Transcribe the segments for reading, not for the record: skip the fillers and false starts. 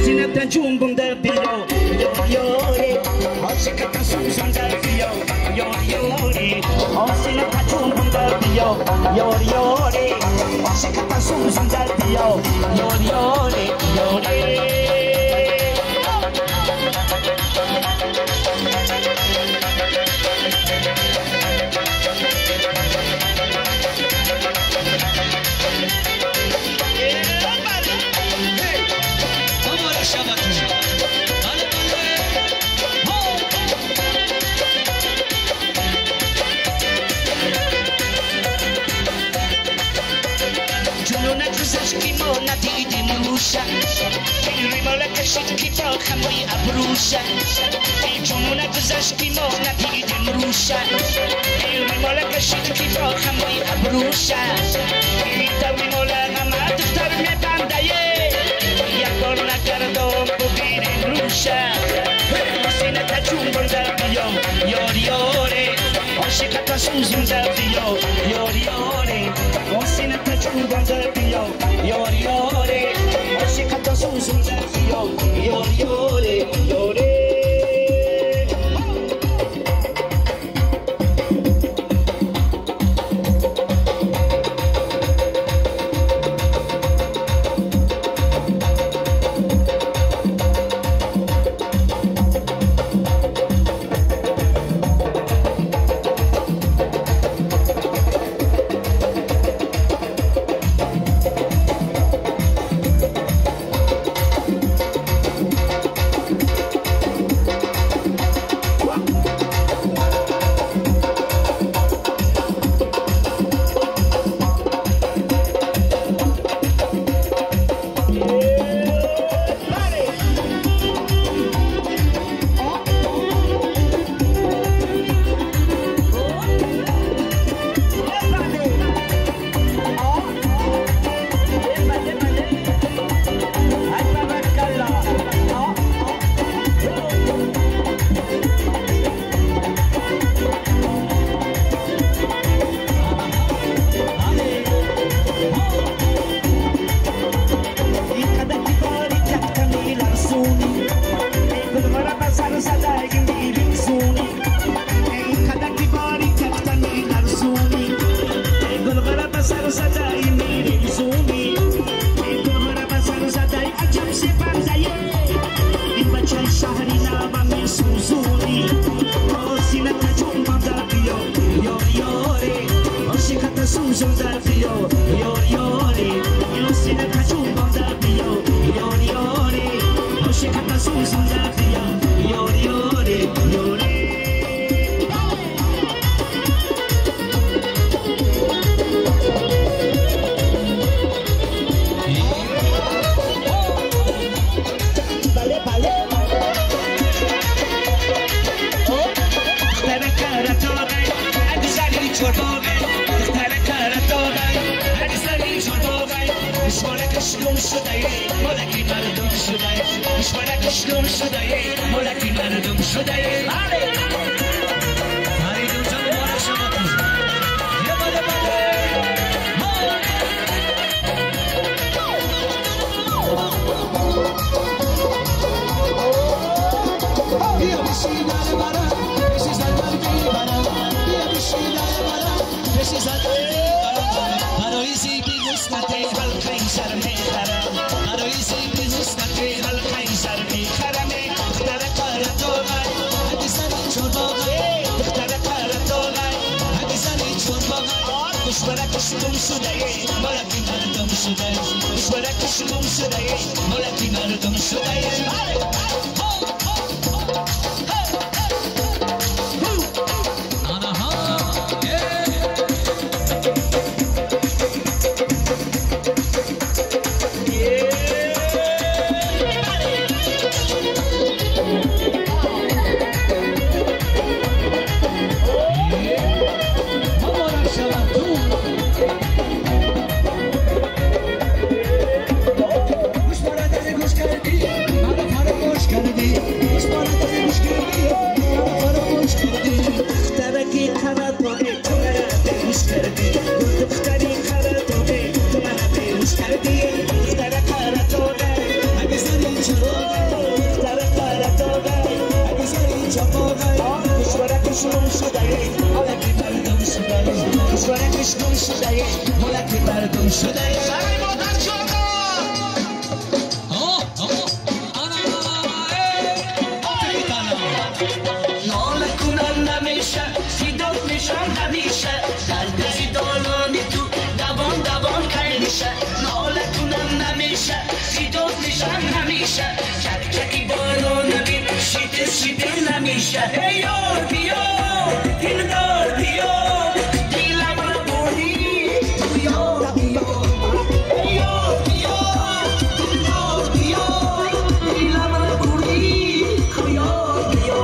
Sinetta giungon del Dio, iori, oggi che ti Susan del Dio, iori, oggi sinetta giungon del Dio, iori, oggi che ti Susan del Dio, iori. Kimona di Musha, il rimole che si tocca mi abruscia, il giorno che si kimona di Musha, il rimole che si tocca mi abruscia, il rimole amato per me bandaye, ya con la cardo pubiri bruscia, sine ta giungo dal Dio, iori, oggi che ta Susan dal Dio, iori, sine ta giungo dal Dio. Yori, oggi canto su del Dio, yori. Susan del Dio, iori, non si ne cacciumba del Dio, iori, non si canta Susan del Dio, iori. Gonna ملک مردم شده برای مادر جانا ناله کنن نمیشه سیدات میشن همیشه درد زیدالانی تو دوان دوان کردیشه ناله کنن نمیشه سیدات میشن همیشه چک چکی بارو نبین شیده شیده نمیشه ای یار بیا دلدار بیا دیلم را بردی بیا بیا ای یار بیا دلدار بیا دیلم را بردی بیا بیا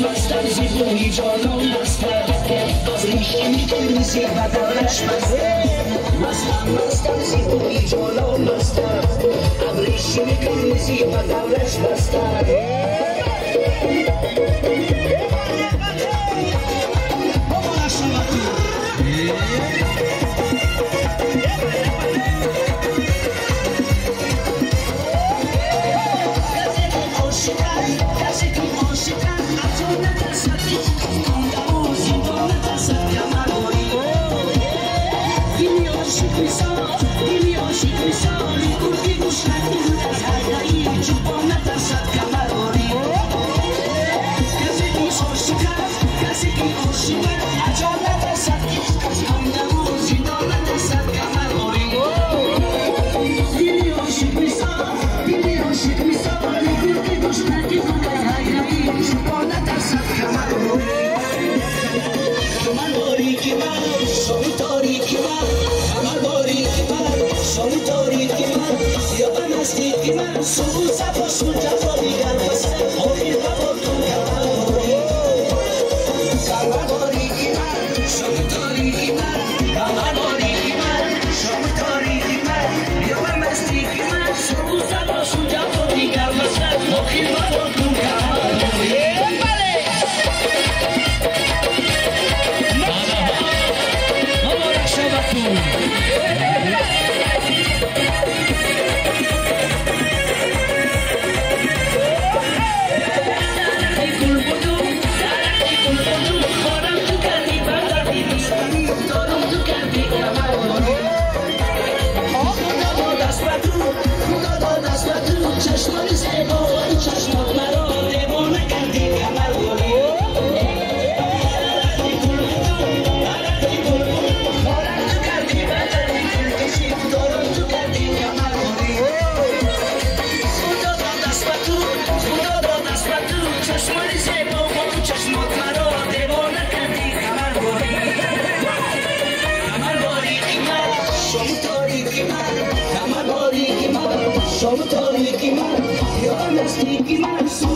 مستم زیبایی جانم مستم از ریشه می‌کنیزی و دارش مستم زیبایی جانم مستم از ریشه می‌کنیزی و دارش مستم بابا نشون Som tar i kimar, jag är mest i kimar.